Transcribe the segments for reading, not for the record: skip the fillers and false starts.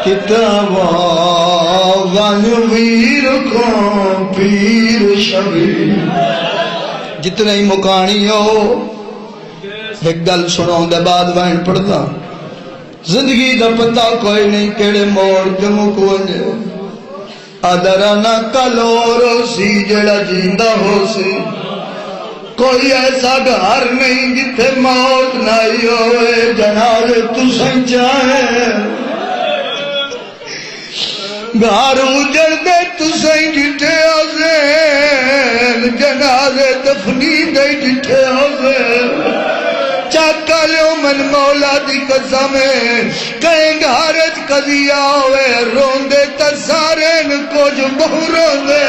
کتابا ویر کو پیر شبیر جتنے ہی مکانی ہو ایک گل سنو دے بعد وین پڑھدا زندگی دا پتہ کوئی نہیں کیڑے موڑ تے مکونے ادرانا کلور سی جڑا جیندا ہو سی کوئی ایسا گھر نہیں جتھے موت نہیں ہوئے جنازے تسیں چاہے گھر اجڑ دے تسیں جٹھے آزین جنازے دفنی دے جٹھے آزین چاکا لیو من مولا دی قسم کہیں گھارت کدی آوے روندے تسارین کچھ بہو روندے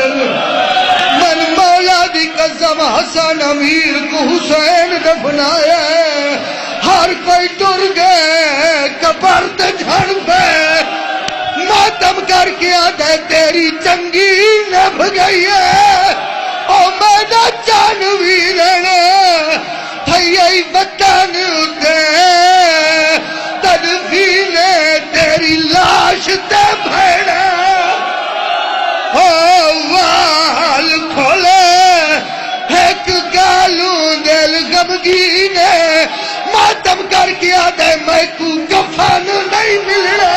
من مولا دی قسم حسن امیر کو حسین دفنایا ہر کوئی ٹر گئے قبر تے جھڑ پہ ماتم کر کے آدھے تیری چنگی نبھ گئی ہے او میرا جان ویرنے تھئی وطن دے تدفینے تیری لاش تے بھیڑا او وال کھولے ایک گالوں دل غمگینے ماتم کر کے آدھے میں کو کفن نہیں ملنا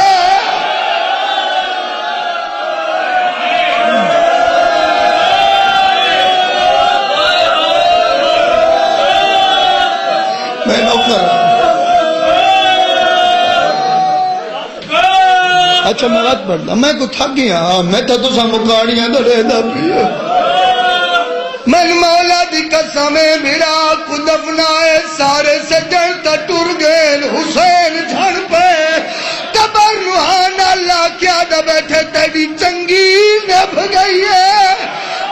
میں نوکر اچھا میں بات پڑھتا میں کو تھک گیا میں تو سا مکاڑیاں تو رہتا پیا من مولا دی قسم میرا کو دفنائے سارے سجن تا ٹر گئے حسین جھڑ پہ قبر روحان اللہ کیا دا بیٹھے تیری چنگی نبھ گئی ہے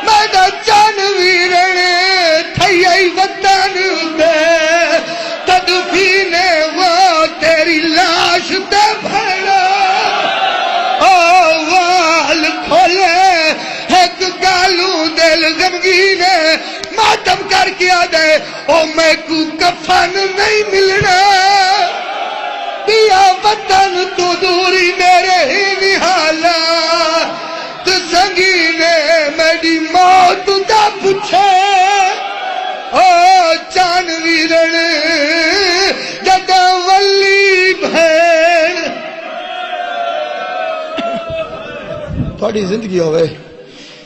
میں دا جان ویرنے تھئی وطن دے تدفینے وہ تیری لاش تے بھیڑا او وال کھولے ایک گالوں دل غمگینے ماتم کر کے آدھے او میں کو کفن نہیں ملنا پیا وطن تو دوری میرے ہی نحالا تو سنگینے میری موت دا پچھے او چان ویرن جدا ولی بھین تھوڑی زندگی ہوئے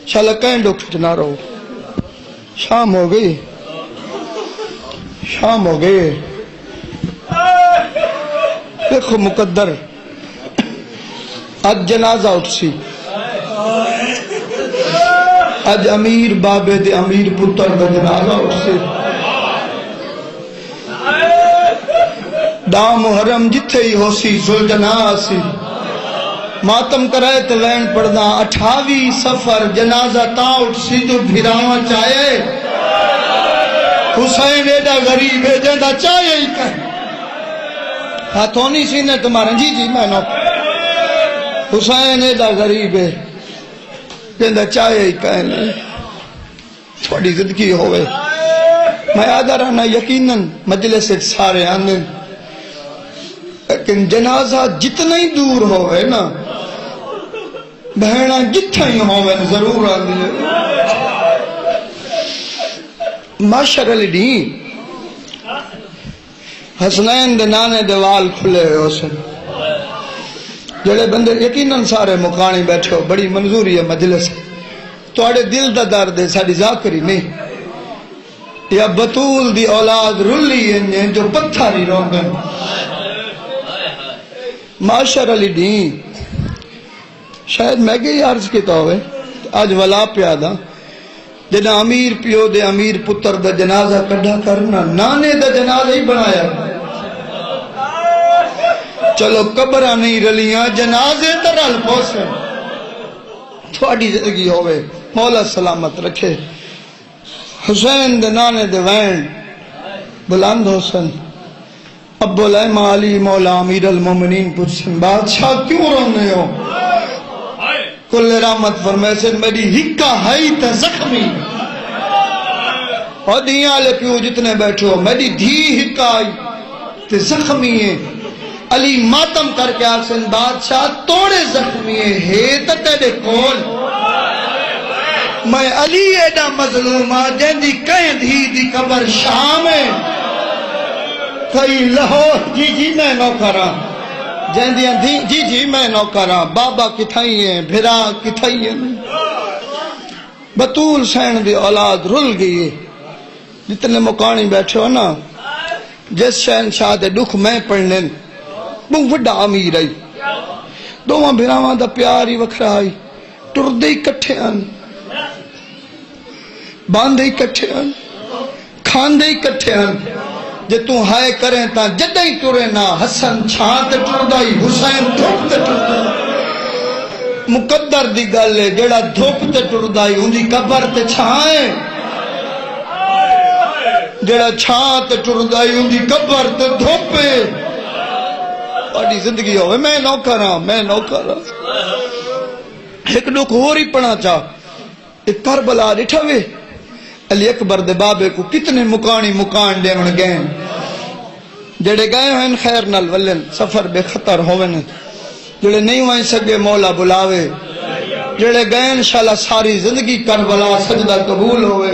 شالا کہیں ڈوکٹ نہ رہو شام ہو گئی دیکھو مقدر آج جنازہ اٹھ سی آج امیر بابے دے امیر پتر دا جنازہ اٹھ سی دا محرم جتھے ہی ہو سی زلجنا سی ماتم کرائے تو وین پڑھنا 28 سفر جنازہ تا اٹھ سی تو بھیراواں چاہے حسین ایڈا غریب ہے جیندہ چاہے ہی کہیں ہاتھونی سینے تمہارا جی میں نو حسین ایڈا غریب ہے جیندہ چاہے ہی کہیں تھوڑی زندگی ہوئے میں آدھا رہنا یقیناً مجلس سے سارے آنے لیکن جنازہ جتنا ہی دور ہوئے نا بہنہ جتنا ہی ہوئے ضرور آنے معاشر علی دین حسنین دے نانے دے وال کھلے ہوئے حسن جڑے بندے یقیناً سارے مکانی بیٹھے ہو بڑی منظوری ہے مجلس توڑے دل دا درد ہے ساڑی ذاکری نہیں یا بطول دی اولاد رلی ہیں جو پتھاری روگن معاشر علی دین شاید میں گئی عرض کیتا ہوئے آج ولا پیادا جنا امیر پیو دے امیر پتر دا جنازہ کڑھا کرنا نانے دا جنازہ ہی بنایا چلو قبرہ نہیں رلیاں جنازے ترال پوسے تھوڑی زندگی ہوئے مولا سلامت رکھے حسین دے نانے دے وین بلند حسن ابو الائمہ علی مولا امیر المومنین پوچھیں بادشاہ کیوں رونے ہو کل رحمت فرمائے سے میری ہکا ہائی تا زخمی اور دیاں لے پیو جتنے بیٹھو میری دھی ہکا آئی تے زخمی ہے علی ماتم کر کے آکسن بادشاہ توڑے زخمی ہے تیرے کول میں علی ایڈا مظلوم آ جن دی کہیں دھی دی قبر شام ہے کئی لاہور جی میں نو کرا جن دیاں جی میں نو کرا بابا کتھائی ہیں بھرا کتھائی ہیں بطول سین دی اولاد رل گئی جتنے مکانی بیٹھے ہو نا جس شہنشاہ دے دکھ میں پڑھنے بہت بڑا امیر آئی دوواں بھراواں دا پیار ہی وکھرا آئی ٹردے ہی کٹھے آن باندھے ہی کٹھے آن کھاندے ہی کٹھے آن جے تو ہائے کریں تا جدہ ہی ٹرے نا حسن چھانت ٹردائی حسین دھوپ تے ٹردائی مقدر دی گل ہے جڑا دھوپ تے ٹردائی ان دی قبر تے چھائیں جڑا چھان تے ٹردائی ان دی قبر تے دھوپے بڑی زندگی ہوئے میں نو کراں ایک لوگ ہو رہی پڑھا چاہ ایک کربلا ڈٹھا وے علی اکبر دے بابے کو کتنے مکان دے من گئے جڑے گئے ہیں خیر نال ولن سفر بے خطر ہوئے جڑے نہیں ہوئے سگے مولا بلاوے جڑے گئے انشاءاللہ ساری زندگی کربلا سجدہ قبول ہوئے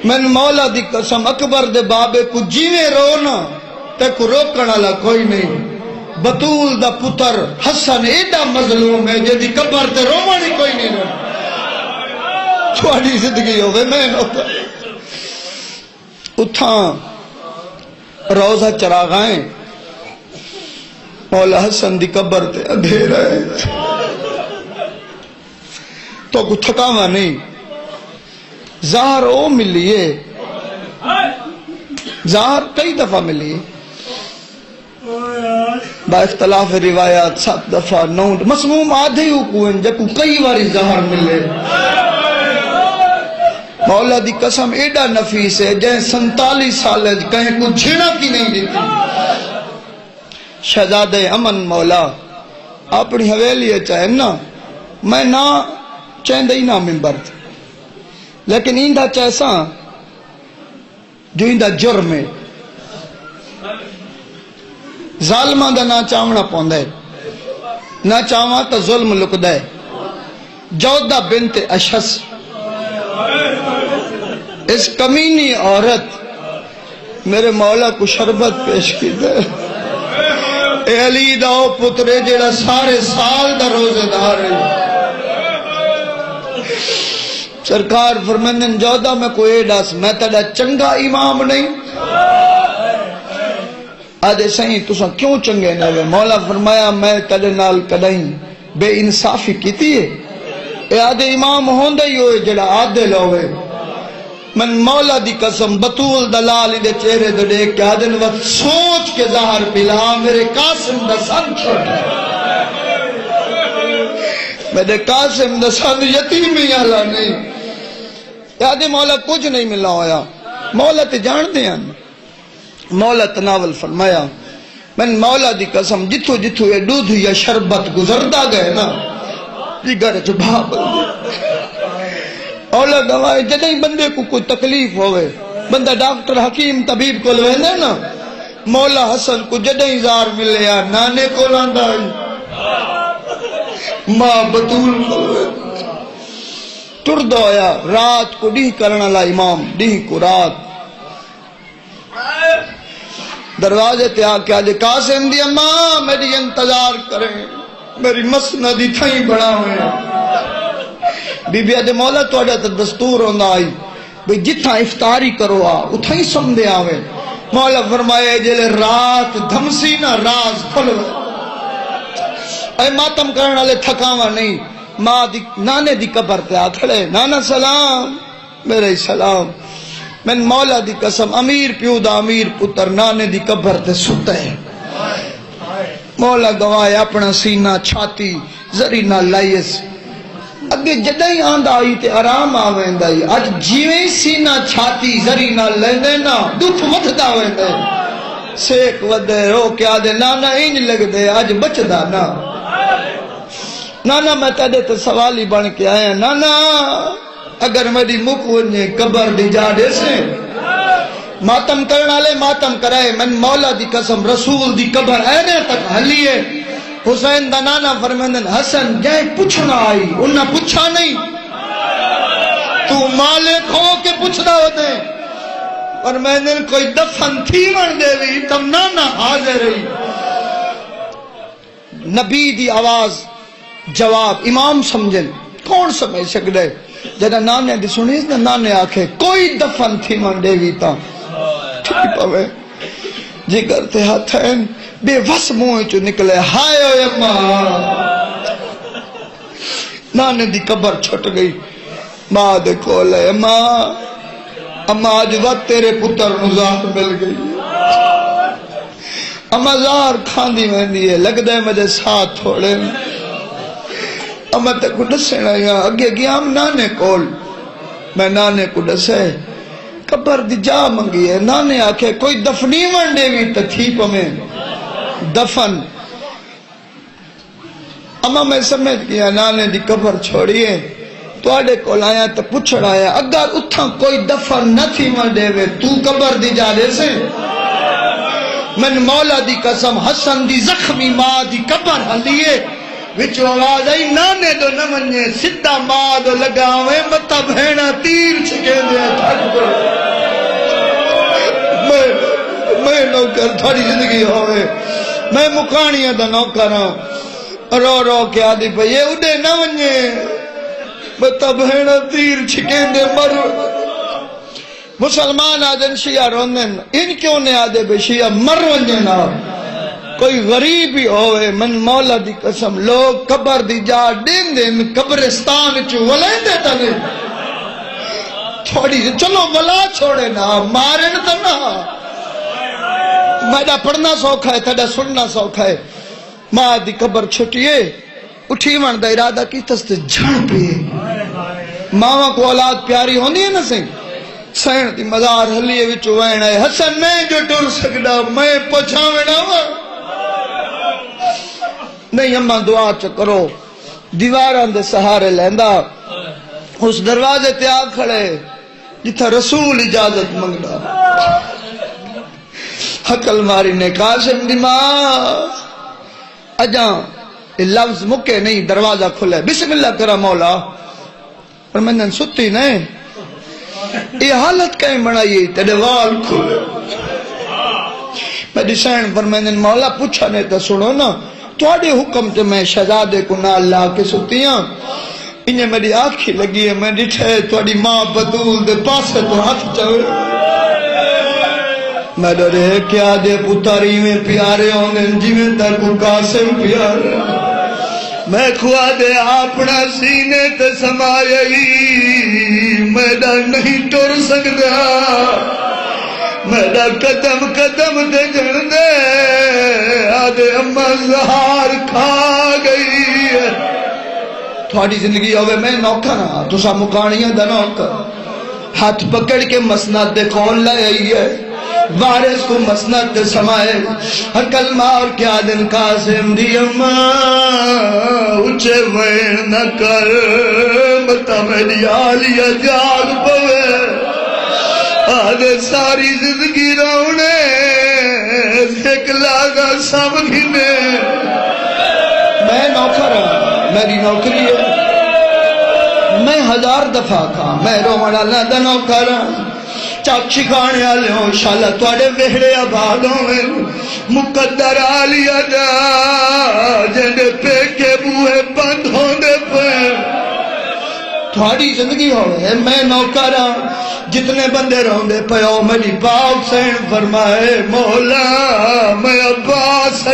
من مولا دی قسم اکبر دے بابے کو جیوے رونا تے کو روکنا لا کوئی نہیں بطول دا پتر حسن ایڈا مظلوم ہے جے دی قبر تے رومانی کوئی نہیں رونا چھوڑی زندگی ہوئے میں نوکا اتھاں روزہ چراغائیں مولا حسن دی قبر تے اندھیرا ہے تو کو تھکاوا نہیں ظاہر او ملیے ظاہر کئی دفعہ ملیے با اختلاف روایات 7 دفعہ 9 مسموم آدھے ہو کوئن جب کئی باری ظاہر ملے مولا دی قسم ایڈا نفیس ہے جائیں 47 سال کہیں کو جھڑا کی نہیں دیتی شہزادہ امن مولا اپنی حویلی چاہے نا میں نہ چاہیں دئی نا ممبر تھا لیکن ایندہ چیسا جو ایندہ جرم ہے ظالمان دا نہ چاونا پوندہ ہے نہ چاہواں تا ظلم لکدہ ہے جودہ بنت اشس اس کمینی عورت میرے مولا کو شربت پیش کی دے اے علی داؤ پترے جیڑا سارے سال دا روزے دار ہے سرکار فرمندن جودہ میں کوئی ڈاس میں تڑا چنگا امام نہیں آدھے سہیں تُسا کیوں چنگے نوے مولا فرمایا میں تڑے نال کڑائیں بے انصافی کیتی ہے اے آدھے امام ہوندہ ہی ہوئے جڑا عادل ہوئے من مولا دی قسم بطول دلالی دے چہرے دے دیکھ کے آدھن وقت سوچ کے ظاہر پلا میرے قاسم دا سن چھوٹا میرے قاسم دا سن یتیمی آلہ نہیں یادے مولا کچھ نہیں ملا ہویا مولا تے جان دیا مولا تناول فرمایا من مولا دی قسم جتھو جتھو یہ دودھ یا شربت گزردہ گئے نا جگر جو بھاب مولا گواہ جدیں بندے کو کوئی تکلیف ہوئے بندہ ڈاکٹر حکیم طبیب کو لوہنے نا مولا حسن کو جدیں زار ملے یا نانے کو لاندہ ماں بطول کو ترد ہویا رات کو ڈیہ کرنا لا امام ڈیہ کو رات دروازے تے آکے آجے قاسم دی اماں میری انتظار کریں میری مسندی تھائیں بڑا ہوئے بی بی آدھے مولا تو آجا تا دستور ہوندہ آئی بھئی جتھا افطاری کرو اتھائیں سمدے آوے مولا فرمائے جلے رات دھمسی نہ راز کھلو اے ماتم کرنا لے تھکاوا نہیں ماں دی نانے دی قبر تے آکھڑے نانا سلام میرے سلام من مولا دی قسم امیر پیو دا امیر پتر نانے دی قبر تے ستا ہے مولا گواہ اپنا سینہ چھاتی زری نہ لائیس اگے جدائی آندہ آئی تے آرام آویں دائی آج جیویں سینہ چھاتی زری نہ لیندے نا دکھ وطدہ ویندے سیک ودے رو کیا دے نانا انج لگ دے آج بچ دا نا نانا میں تیرے تے سوالی بن کے آیا نانا اگر میری مکونے قبر دی جا دے سے ماتم کرنے والے ماتم کرائے من مولا دی قسم رسول دی قبر اینے تک ہلیے حسین دا نانا فرمیندن حسن جائے پوچھنا آئی انہاں پوچھا نہیں تو مالک ہو کے پوچھنا ہوتے فرمیندن کوئی دفن تھی من دے بھی تم نانا حاضر رہی نبی دی آواز جواب امام سمجھن کون سمجھ سکتے جدہ نانے دی سنیس نا نانے آکھے کوئی دفن تھی من دے بھی تا ٹھیک پوے جگر تے ہاتھین بے وس موہ چو نکلے ہائے ہوئے ماں نانے دی قبر چھٹ گئی ماں دے کولے ماں اما آج وقت تیرے پتر نزار مل گئی اما زار کھاندی مہندی ہے لگ دے مجھے ساتھ تھوڑے اما تے کو ڈسے یا اگے گیا ہم نانے کول میں نانے کو ڈسے قبر دی جا منگی ہے نانے آکھے کوئی دفنی منڈے بھی تتھیپ میں دفن اما میں سمجھ گیا نانے دی قبر چھوڑیے تو آڑے کو لایا تو پوچھڑ آیا اگر اتھا کوئی دفن نہ تھی منڈے میں تو قبر دی جا دے سے من مولا دی قسم حسن دی زخمی ماں دی قبر ہلیے وچو آواز آئی نانے دو نمنے سدھا ماں دو لگاوے مطا بھینا تیر چھکے دے میں نوکر تھوڑی زندگی ہوئے میں مکانیاں دا نوکر ہوں رو رو کے آدھی پہ یہ اڈے نمنے مطا بھینا تیر چھکے دے مر مسلمان آدن شیعہ روندن ان کیوں نے آدھے بے شیعہ مر ونجنا کوئی غریب ہی ہوئے من مولا دی قسم لوگ قبر دی جا دین دین قبرستان چو ولائیں دیتا نہیں تھوڑی چلو ولا چھوڑے نا مارن تا نا میڈا پڑھنا سوکھا ہے تھڑا سننا سوکھا ہے ماں دی قبر چھٹیے اٹھی من دا ارادہ کی تستے جھڑ پیے ماں کو اولاد پیاری ہوندی ہے نا سنگ سین دی مزار حلیے وچو وین ہے حسن نہیں جو ٹر سکڑا میں پوچھاویں نہ ہوا نہیں اماں دعا چکرو دیواران دے سہارے لیندہ اس دروازے تے آ کھڑے جتھا رسول اجازت منگنا حقل ماری نے قاسم دی ماں اجاں لفظ مکے نہیں دروازہ کھلے بسم اللہ کرا مولا پر میں نے ستی نہیں یہ حالت کہیں بنائی تیرے وال کھلے میں ڈیسائن پر میں نے مولا پوچھا نہیں تا سنو نا توڑے حکم تے میں شہزادے کو نہ اللہ کے ستیاں انہیں میری آنکھی لگی ہے میں ڈٹھے توڑی ماں بدول دے پاسے تو ہاتھ چاہے میں ڈرے کیا دے پتاری میں پیارے ہونے جی میں تر کو قاسم پیارے میں کھوا دے اپنا سینے تے سمائی میرا نہیں ٹر سکتا میرا قدم قدم دے جن دے آدھے اماں زہار کھا گئی تھوڑی زندگی ہوئے میں نوکر ہاں تو سا مکانیاں دا نوکر ہاتھ پکڑ کے مسند دے کون لائے ہے وارث کو مسند دے سمائے حقل مار کیا دن قاسم دی اماں اچھے وین نہ کر متا میری آلیہ جاگ پوے آدھے ساری زندگی رونے ایک لاغا سب گھنے میں نوکر ہوں میری نوکری ہے میں 1000 دفعہ کہا میں رومن اللہ دا نوکر ہوں چاچی کھانے آلے ہوں شالا توڑے وہڑے آبادوں میں مقدر آلیہ دا جنہیں پہ کے بوئے بند ہونے پہ تھوڑی زندگی ہوئے میں نوکر ہوں جتنے بندے روندے پیو میری پاک سین فرمائے مولا میں عباس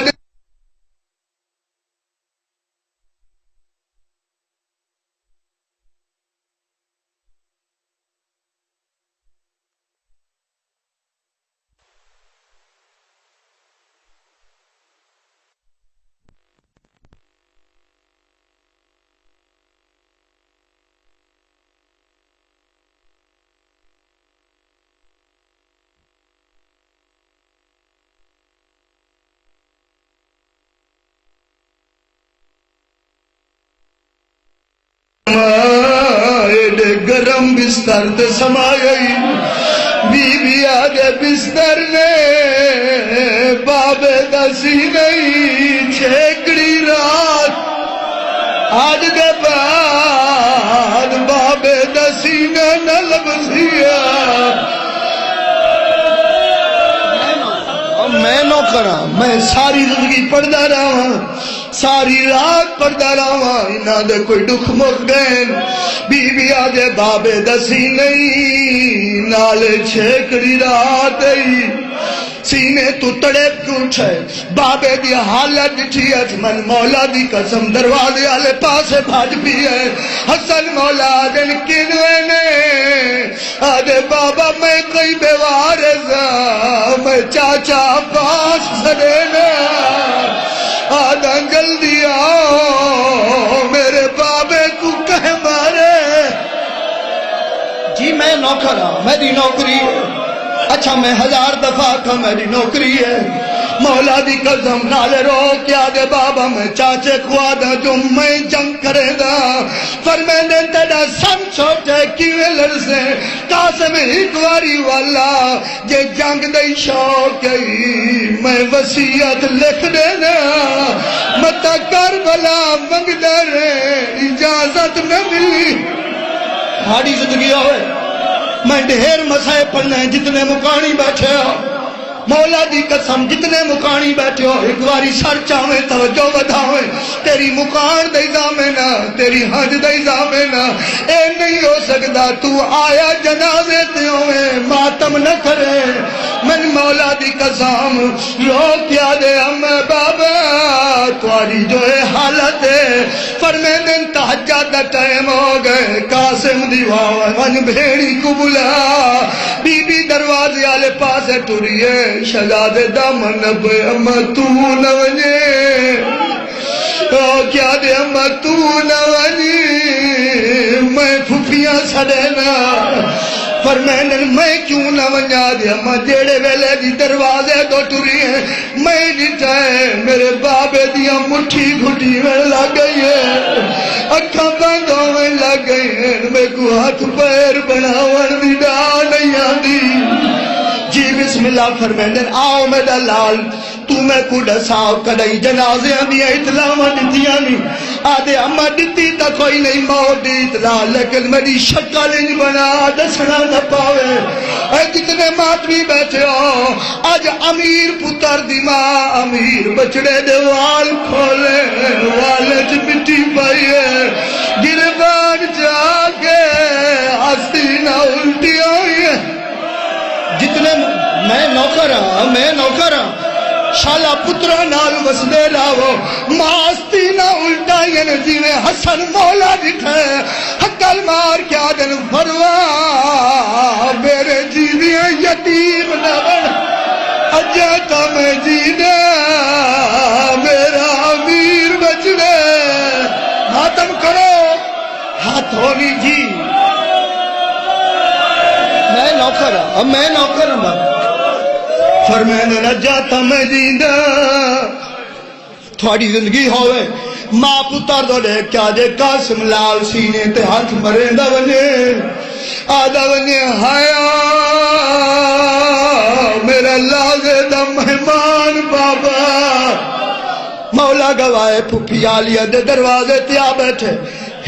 گرم بستر تے سما گئی بی بی دے بستر نے بابے دسی نہیں چھیکڑی رات آج دے بعد بابے دسی نے نہ لبسیا میں نو کرا میں ساری زندگی پڑھدا رہا ساری رات پڑھدا رہا انہاں دے کوئی دکھ مک گئے بی بی آدے بابے دسی نہیں نالے چھیکڑی رات ہی سینے تو تڑے پوچھے بابے دی حالت ڈٹھی من مولا دی قسم دروازے والے پاسے بھاج بھی ہے حسن مولا دن کنوے نے آدھے بابا میں کوئی بیوارز میں چاچا پاس سڑے آدھا جلدی آؤ میرے بابے کو کہہ مارے جی میں نوکر ہوں میری نوکری ہے اچھا میں 1000 دفعہ کا میری نوکری ہے مولا دی قسم نال رو کیا دے بابا میں چاچے کو آدھا جو میں جنگ کرے دا فرمینے تیڑا سن چھوٹے کیوے لرزے قاسم ایک واری والا جے جنگ دئی شوق گئی میں وسیعت لکھ دینا متا کربلا منگ دے اجازت نہ ملی ہاڑی زندگی ہوئے میں ڈھیر مسائے پڑھنے ہیں جتنے مکانی بیٹھے ہو مولا دی قسم جتنے مکانی بیٹھے ہو ایک باری سر چاہویں توجہ بدھاویں تیری مکان دے زامنہ تیری حج دے زامنہ اے نہیں ہو سکتا تو آیا جنازے تے ہوئے ماتم نہ کرے من مولا دی قسم رو کیا دے ہم بابا تواری جو ہے حالت ہے فرمینے تحجد دا ٹائم ہو گئے قاسم دی من بھیڑی کو بلا بی بی دروازے والے پاسے ٹوریے شہزادے دامن پہ اما تو نہ ونجے کیا دے اما تو نہ ونجے میں پھپیاں سڑینا فرمائن میں کیوں نہ ونجا دے اما جیڑے ویلے دی دروازے تو ٹری ہیں میں نٹھائے میرے بابے دیا مٹھی گھٹی میں لگ گئی ہے اکھاں بندوں میں لگ گئی ہیں میں کو ہاتھ پیر بناون دی ڈا نہیں آدھی جی بسم اللہ فرمیندن آؤ میرا لال تو میں کو ڈساؤ کڑائی جنازے دیا اطلاع دیتیاں نہیں آدھے اما دیتی تا کوئی نہیں موت دی اطلاع لیکن میری شکل نہیں بنا دسنا نہ پاوے اے جتنے ماتمی بیٹھے ہو آج امیر پتر دی ماں امیر بچڑے دے وال کھولے والج مٹی پائیے گربان جا کے ہستی نہ الٹی ہوئی ہے جتنے میں نوکر ہوں شالا پترہ نال وسدے لاو ماستی نہ الٹائیں جیویں حسن مولا دکھے حقل مار کیا دن فروا میرے جیویں یتیم نہ بن اجاتا میں جینا میرا امیر بچڑے ماتم کرو ہاتھونی جی میں نوکر ہوں فرمائن نہ جاتا میں جیندہ تھوڑی زندگی ہوئے ماں پتر دو لے کیا دے قاسم لال سینے تے ہاتھ مرندہ ونے آدھا ونے ہایا میرا لازے دا مہمان بابا مولا گوائے پھپی آلیا دے دروازے تیا بیٹھے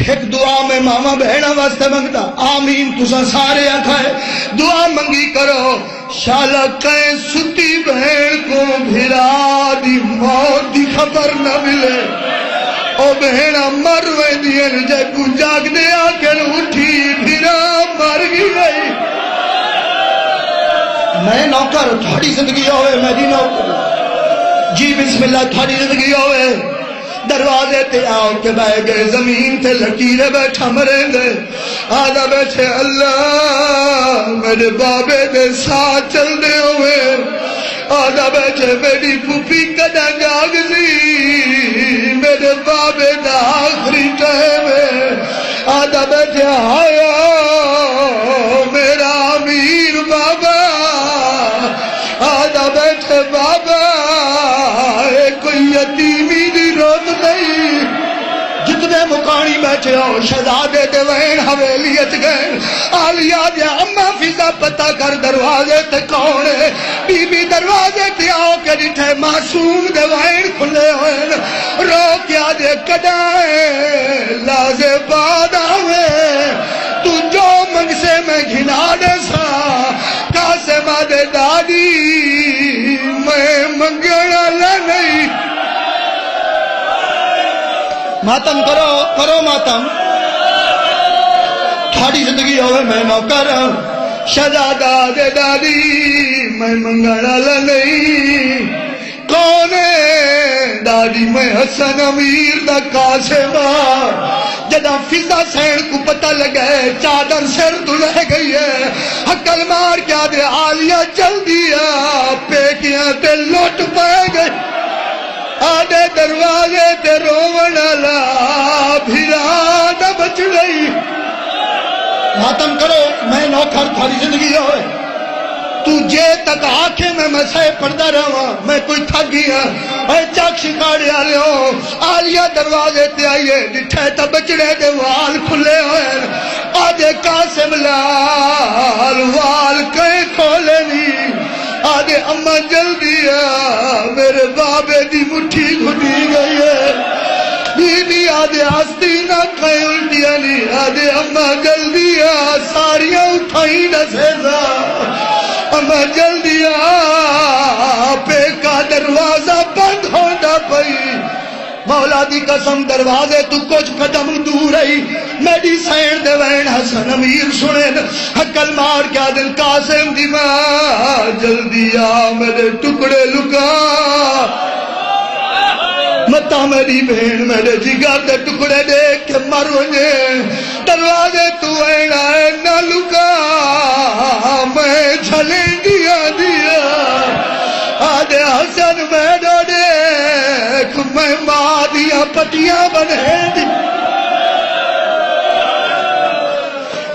ایک دعا میں ماما بہنہ واسطے منگتا آمین تسا سارے آکھائے دعا منگی کرو شالا کہیں ستی بہن کو بھرا دی موت دی خبر نہ ملے او بہنہ مر وے دین جے کو جاگ دے آکر اٹھی بھرا مر گئی میں نوکر تھوڑی زندگی ہوئے میری نوکر جی بسم اللہ تھوڑی زندگی ہوئے دروازے تے آؤ کے بائے گئے زمین تے لکیرے بیٹھا مریں گے آدھا بیٹھے اللہ میرے بابے دے ساتھ چل دے ہوئے آدھا بیٹھے میری پھوپھی کدا جاگ سی میرے بابے دا آخری ٹائم ہے آدھا بیٹھے آیا میرا امیر بابا آدھا بیٹھے بابا کوئی یتیمی دی روت نہیں جتنے دے مکانی بیٹھے ہو شہزادے دے وین حویلیت گئے آلیا دے اما فضا پتہ کر دروازے تے کون ہے بی بی دروازے تے آؤ کے جٹھے معصوم دے وین کھلے ہوئے رو کیا دے کڈائے لازے باد آوے تو جو منگ سے میں گھنا دے سا کاسے مادے دادی میں منگنا نہیں ماتم کرو ماتم تھوڑی زندگی ہوئے میں نوکر شہزادہ دے دادی میں منگنا نہیں کون ہے دادی میں حسن امیر دا قاسم جدا فضا سین کو پتہ لگے چادر سر تو رہ گئی ہے حقل مار کیا دے آلیا چل دیا پیکیاں تے لوٹ پہ گئے آدھے دروازے تے روون لا بھیرا نہ بچ گئی ماتم کرو میں نوکر تھوڑی زندگی ہوئے تو جے تک آنکھیں میں سہ پردہ رہا میں کوئی تھک گیا اے چاک شکاڑے آلے ہو آلیا دروازے تے آئیے ڈٹھے تا بچڑے دے وال کھلے ہوئے آدھے قاسم لال وال کہیں کھولے نہیں آدھے اماں جلدی میرے بابے دی مٹھی گھٹی گئی ہے بی بی آدھے ہستی نہ کہیں الٹیا نہیں آدھے اماں جلدی ساریاں اٹھائی نہ سیزا اماں جلدی پے کا دروازہ بند ہونا پئی مولا دی قسم دروازے تو کچھ قدم دور رہی میری سین دے وین حسن امیر سنیں حقل مار کیا دل قاسم دی ماں جلدی میرے ٹکڑے لکا متا میری بہن میرے جگر دے ٹکڑے دیکھ کے مر وجے دروازے تو وین آئے نہ لکا میں جھلیں دیا آدھے حسن میں ڈو دیکھ میں ماں دیا پٹیاں بنے دی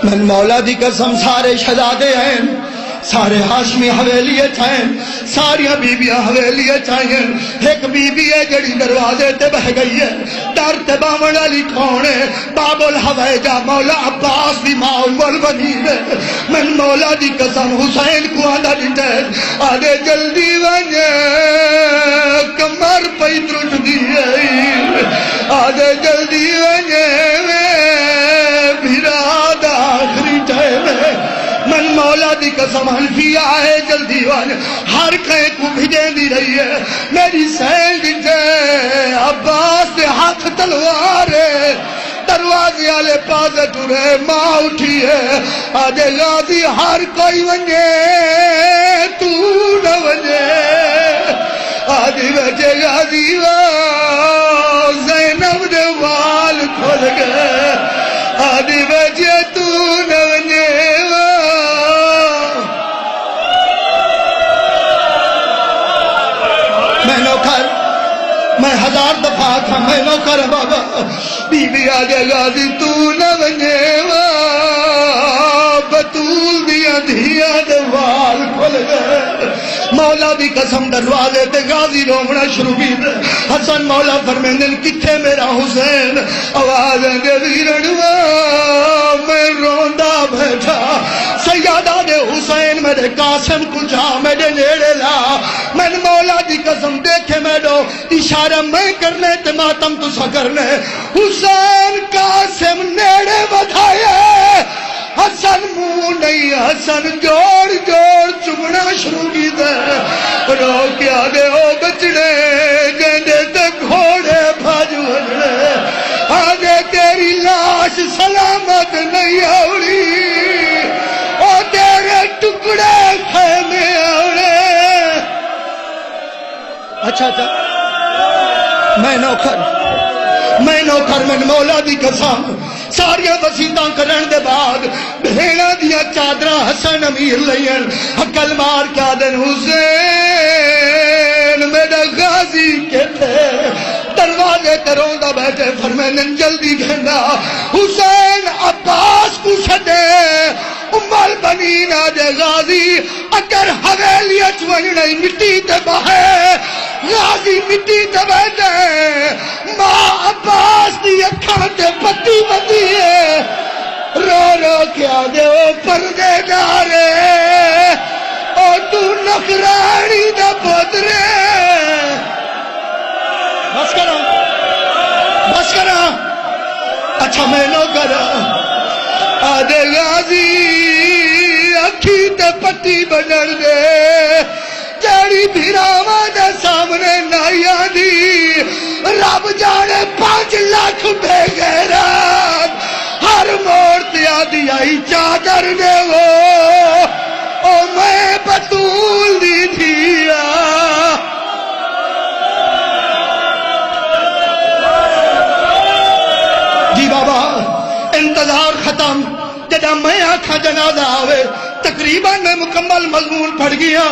من مولا دی قسم سارے شہزادے ہیں سارے ہاشمی حویلی ہیں ساریاں بیبیاں حویلی ہیں ایک بیبی ہے جڑی دروازے تے بہ گئی ہے ڈر تے باون والی کون ہے باب الحویجہ مولا عباس دی ماں اول بنی ہے من مولا دی قسم حسین کو آدھا دیتے آدھے جلدی ونجے کمر پئی ترٹ دی ہے آدھے جلدی ونجے بھیرا دا آخری ٹائم ہے من مولا دی قسم حنفیہ ہے جلدی وان ہر کہیں کو بھیجیں دی رہی ہے میری سین جنجے عباس دے ہاتھ تلوار ہے دروازے آلے پاسے ٹورے ماں اٹھی ہے آدھے غازی ہر کوئی ونجے تو نہ ونجے آدھی بچے غازی زینب دے وال کھول گئے آدھی بچے تو نہ ونجے میں نوکر میں ہزار دفعہ تھا میں نوکر بابا بی بی آدھے غازی تو نہ ونجے بطول دیا دھیا دوال کھل گئے مولا دی قسم دروازے تے غازی رومنا شروع کی حسن مولا فرمیندن کتھے میرا حسین آواز دے ویرنوا میں روندہ بیٹھا سیادہ دے حسین میرے قاسم کو جا میرے نیڑے لا میں مولا دی قسم دیکھے میرے اشارہ میں کرنے تے ماتم تو سا کرنے حسین قاسم نیڑے بدھائے حسن منہ نہیں حسن جوڑ جوڑ چمنا شروع کی دے رو کیا دے او بچڑے جیندے تے گھوڑے بھاجو ہجڑے آگے تیری لاش سلامت نہیں آوڑی او تیرے ٹکڑے خیمے آوڑے اچھا میں نوکر من مولا دی قسم ساریاں وسیطاں کرن دے بعد بھیڑا دیا چادرہ حسن امیر لئین حقل مار کیا دن حسین میرا غازی کے تھے دروازے تروں دا بیٹھے فرمینن جلدی گھنڈا حسین عباس کو چھتے امال بنین آدھے غازی اگر حویلیت ونجنائی مٹی تے بہے غازی مٹی دبے دے ماں عباس دی اکھاں تے پتی بندی ہے رو رو کیا دے او پردے دارے او تو نخرانی دا پترے بس کرا اچھا میں نو کرا آدھے غازی اکھی تے پتی بڑھڑ دے جاڑی بھیراواں دے سامنے نائیاں دی رب جانے 5 لاکھ بے غیرت ہر موڑ تے آدھی آئی چادر دے وہ او میں بطول دی دھیا جی بابا انتظار ختم جدا میں آنکھا جنازہ آوے تقریباً میں مکمل مضمون پڑھ گیا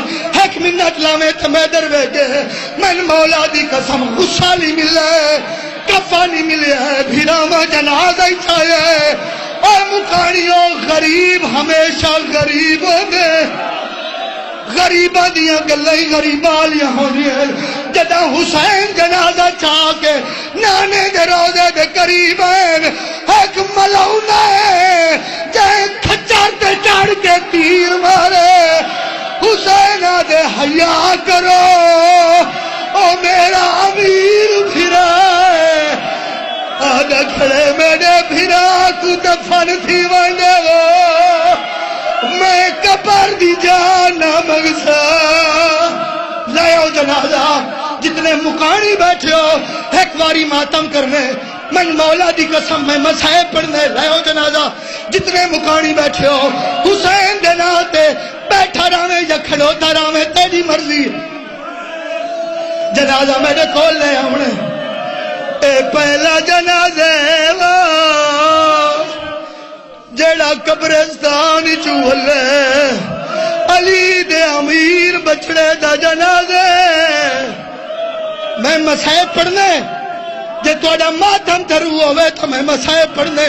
1 منٹ لاویں تو میں در بیٹھے من مولا دی قسم غصہ نہیں ملے کفا نہیں ملے بھیراما جنازہ ہی چھائے اور مکانیوں غریب ہمیشہ غریب ہو گئے غریبہ دیاں گلیں غریبہ لیا ہونی ہے جدا حسین جنازہ چاہ کے نانے دے روزے دے قریب ہیں ایک ملعونہ ہے جائے کھچار تے چاڑ کے تیر مارے حسین دے حیاء کرو او میرا امیر بھرا ہے آدھا کھڑے میرے بھرا کو دفن تھی وانڈے وہ میں کبر دی جانا مگسا لائے ہو جنازہ جتنے مکانی بیٹھے ہو ایک واری ماتم کرنے من مولا دی قسم میں مسائے پڑھنے لائے ہو جنازہ جتنے مکانی بیٹھے ہو حسین دے ناتے بیٹھا راویں یا کھڑوتا راویں تیری مرضی جنازہ میرے کھول لے ہمنے اے پہلا جنازہ جیڑا قبرستان چولے علی دے امیر بچڑے دا جنازے میں مسائے پڑھنے جے توڑا ماتم ترو ہوئے تو میں مسائے پڑھنے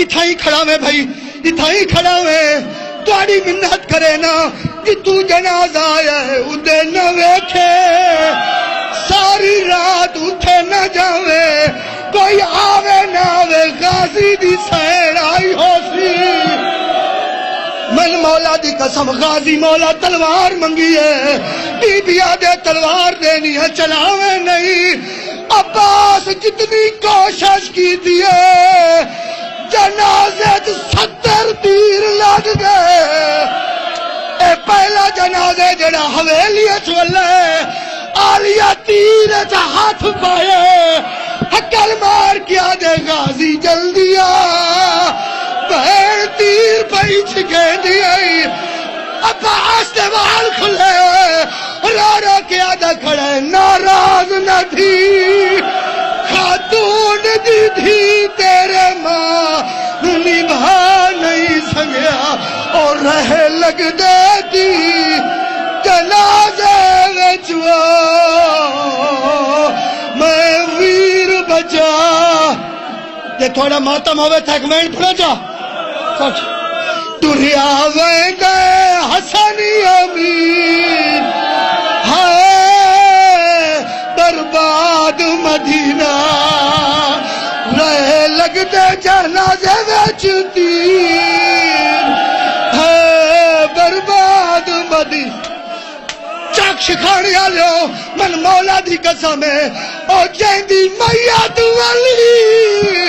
اتھا ہی کھڑا میں بھائی اتھا ہی کھڑا میں توڑی منت کرے نا کہ تو جنازہ آیا ہے ادھے نہ ویکھے ساری رات اٹھے نہ جاوے کوئی آوے نہ آوے غازی دی سیر آئی ہو سی من مولا دی قسم غازی مولا تلوار منگی ہے بی بیا دے تلوار دینی ہے چلاوے نہیں عباس جتنی کوشش کی دیئے جنازے 70 تیر لگ گئے اے پہلا جنازے جڑا حویلی چولے آلیا تیر جا ہاتھ پائے حکل مار کیا دے غازی جلدی بہن تیر پہی چھکے دی عباس دے وال کھلے رو رو کیا دے کھڑے ناراض نہ تھی خاتون دی تھی تیرے ماں نبھا نہیں سکیا اور رہ لگ دیتی جنازے وچوا میں ویر بچا یہ تھوڑا ماتم ہوئے تھا ایک منٹ پڑھو جا تریا ویندے حسنی امین ہائے برباد مدینہ رہ لگ دے جنازے وچ تیر ہے برباد مدینہ چاک شکھاڑی آلیو من مولا دی قسم ہے او جیندی میت والی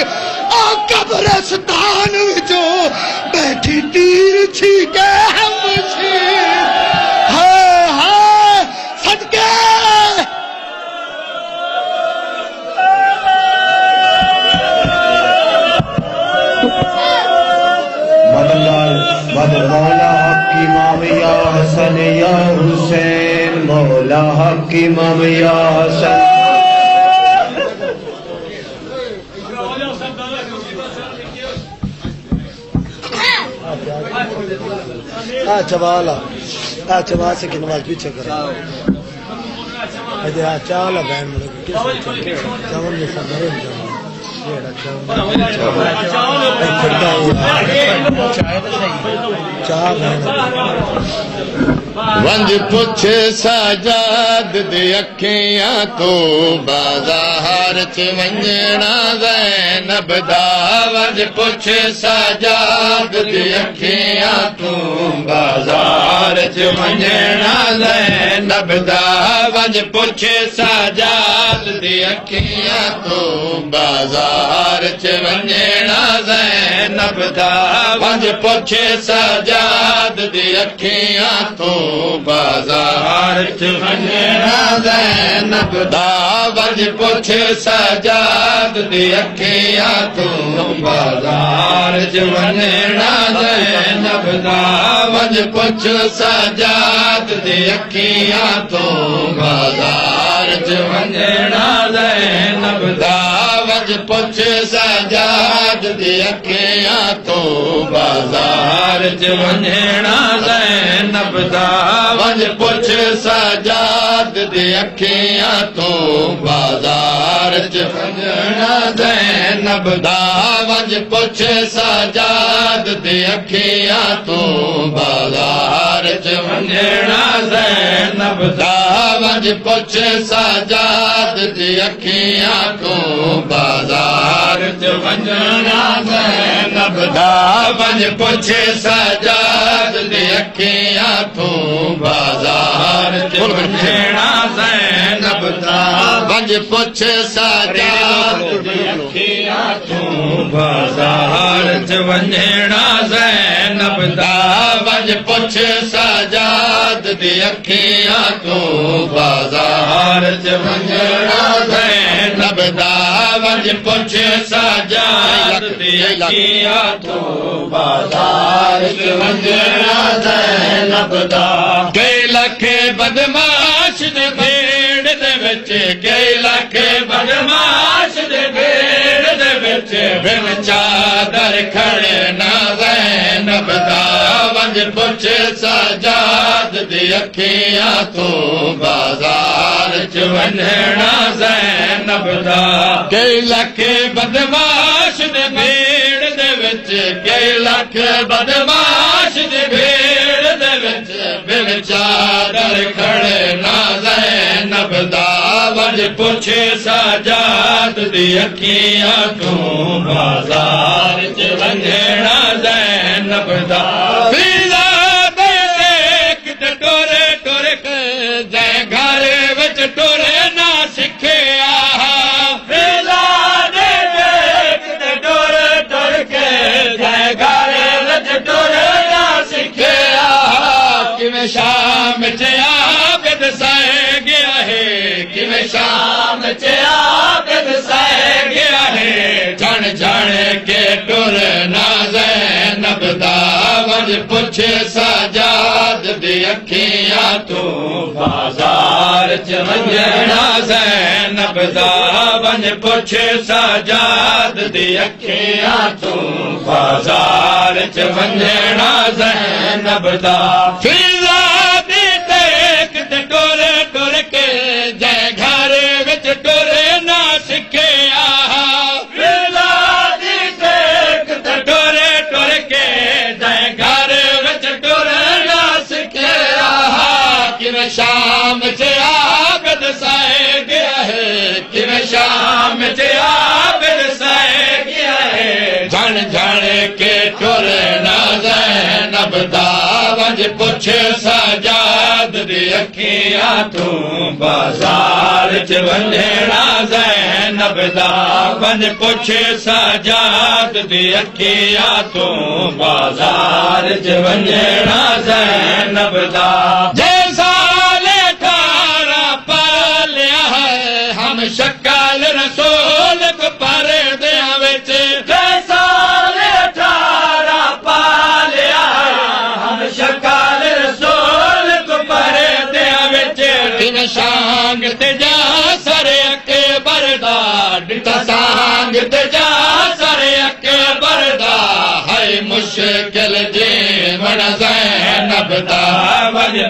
او قبرستان وچو بیٹھی تیر چھیکے ہم چھی ہائے ہائے صدقے مد مولا حق امام یا حسن یا حسین مولا حق امام یا حسن چوالا چوا سے کی نماز پیچھے کرا چالا بہن جاون میں سب ونج پچھ سجاد دی اکھیاں تو بازار چ ونجنا زینب دا ونج پچھ سجاد دی اکھیاں تو بازار چ ونجنا زینب دا ونج پچھ سجاد دی اکھیاں تو بازار چ ونجنا زینب دا ونج پچھ سجاد دی اکھیاں تو بازار چ ونجنا زینب دا ونج پچھ سجاد دی اکھیاں تو بازار چ ونجنا زینب دا ونج پچھ سجاد دی اکھیاں تو بازار چ ونجنا زینب دا ونج پچھ سجاد دی اکھیاں تو بازار چ ونجنا زینب دا ونج پچھ سجاد دی اکھیاں تو بازار چ ونجنا زینب دا ونج پچھ سجاد دی اکھیاں تو بازار چ ونجنا زینب دا ونج پچھ سجاد دی اکھیاں تو بازار چ ونجنا زینب دا ونج پچھ سجاد دی اکھیاں تو بازار چ ونجنا زینب دا ونج پچھ سجاد دی اکھیاں تو بازار چ ونجنا زینب دا ونج پچھ سجاد دی اکھیاں تو بازار چ ونجنا زینب دا ونج پچھ سجاد دی اکھیاں تو بازار چ ونجنا زینب دا کئی لکھ بدماش دے بھیڑ دے وچ کئی لکھ بدماش دے بھیڑ دے وچ بن چادر کھڑے نہ زینب دا ونج پچھ سجاد دی اکھیاں تو بازار چ ونجنا زینب دا کئی لکھ بدماش دے بھیڑ دے وچ کئی لکھ بدماش دے بھیڑ دے وچ بن چادر کھڑے نہ زینب دا ونج پچھ سجاد دی اکھیاں تو بازار چ ونجنا زینب دا فیضا دے دیکھ تے ٹورے ٹورے کے جے گھر وچ ٹورے نہ سکھیا فیضا دے دیکھ تے ٹورے ٹورے کے جے گھر وچ ٹورے نہ سکھیا کیویں شام چ عابد سائے گیا ہے کیویں شام چ عابد سائے گیا ہے جھن جھن کے ٹرنا زینب دا ونج پچھ سجاد دی اکھیاں تو بازار چ ونجنا زینب دا ونج پچھ سجاد دی اکھیاں تو بازار چ ونجنا زینب دا فیضا دی دیکھ تے ٹورے ٹورے کے جے گھر وچ ٹورے نہ سکھیا فیضا دی دیکھ تے ٹورے ٹورے کے جے گھر وچ ٹورے نہ سکھیا کیویں شام چ عابد سائے گیا ہے کیویں شام چ عابد سائے گیا ہے جھن جھن کے ٹرنا زینب دا ونج پچھ سجاد دی اکھیاں تو بازار چ ونجنا زینب دا ونج پچھ سجاد دی اکھیاں تو بازار چ ونجنا زینب دا جیسا لکھارا پالیا ہے ہم شکل رسول کو پردیاں وچ جیسا لکھارا پالیا ہے ہم شکل رسول کو پردیاں وچ دن شانگ تے جا سر اکبر دا ڈٹا سانگ تے جا سر اکبر دا ہے مشکل جیون زینب دا ونج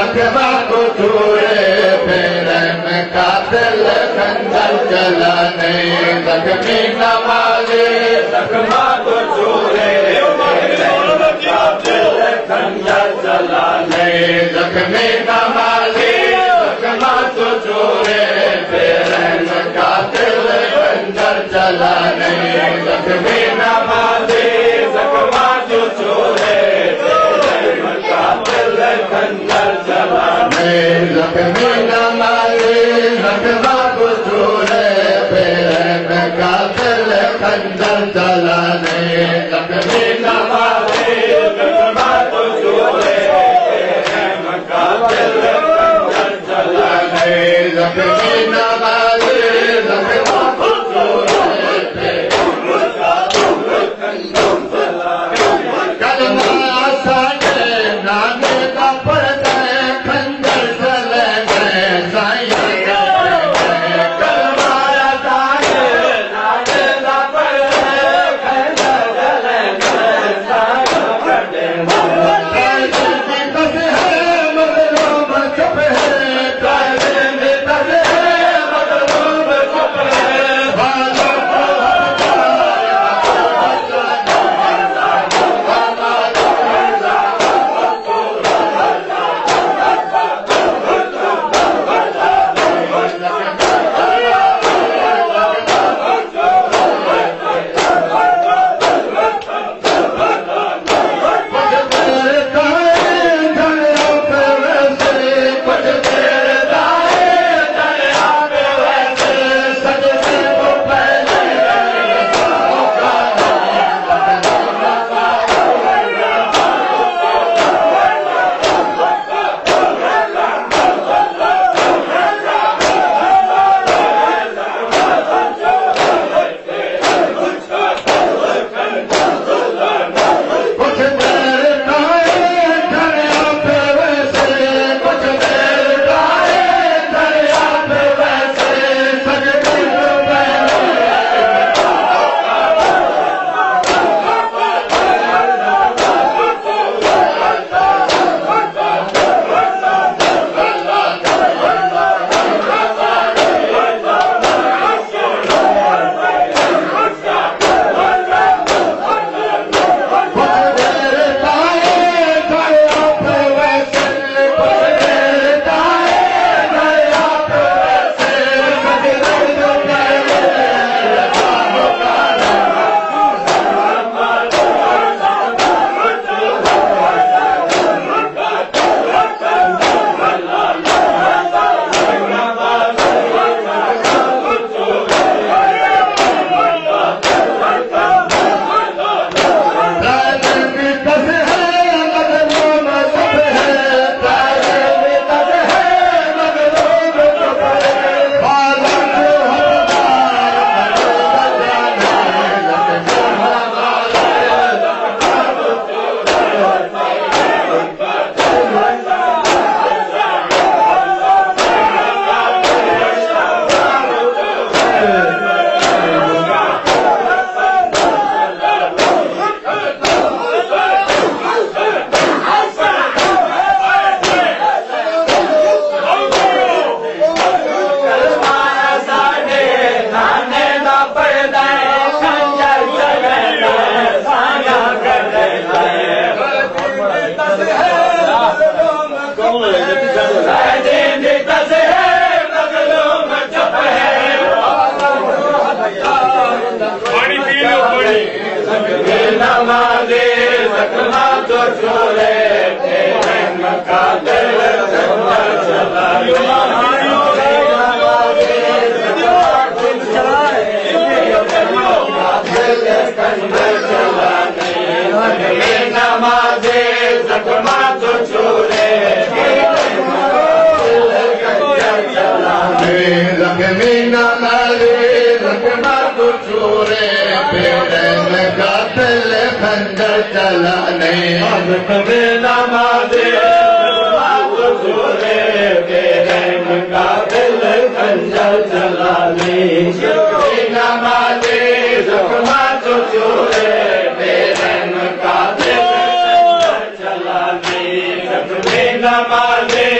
زخمہ کو چھوڑے پیرن قاتل خنجر چلانے زخمی نمازی زخمہ کو چھوڑے پیرن قاتل خنجر چلانے زخمی نمازی زخمہ کو چھوڑے پیرن قاتل خنجر چلانے زخمی نمازی زخمہ کو چھوڑے خنجر چلانے زخمی نمازی زخمہ کو چھوڑے پیرن قاتل خنجر چلانے زخمی نمازی زخمہ کو چھوڑے پیرن قاتل خنجر چلانے زخمی نمازی زخمہ کو چھوڑے پیرن قاتل خنجر چلانے کلمہ سانے نانے کا پڑھتا ہے خنجر چلے گئے سائیں کلمہ سانے نانے کا پڑھتا ہے خنجر چلے گئے سائیں قائدین کی دس ہے مظلوم چپ ہے قائدین کی دس ہے مظلوم چپ ہے بازوں کو نمازی زخمہ کو چھوڑے پیرن قاتل خنجر چلانے نمازی زخمہ کو چھوڑے زخمی نمازی زخمہ کو چھوڑے پیرن قاتل خنجر چلانے زخمی نمازی زخمہ کو چھوڑے پیرن قاتل خنجر چلانے زخمی نمازی زخمہ کو چھوڑے پیرن قاتل خنجر چلانے زخمی نمازی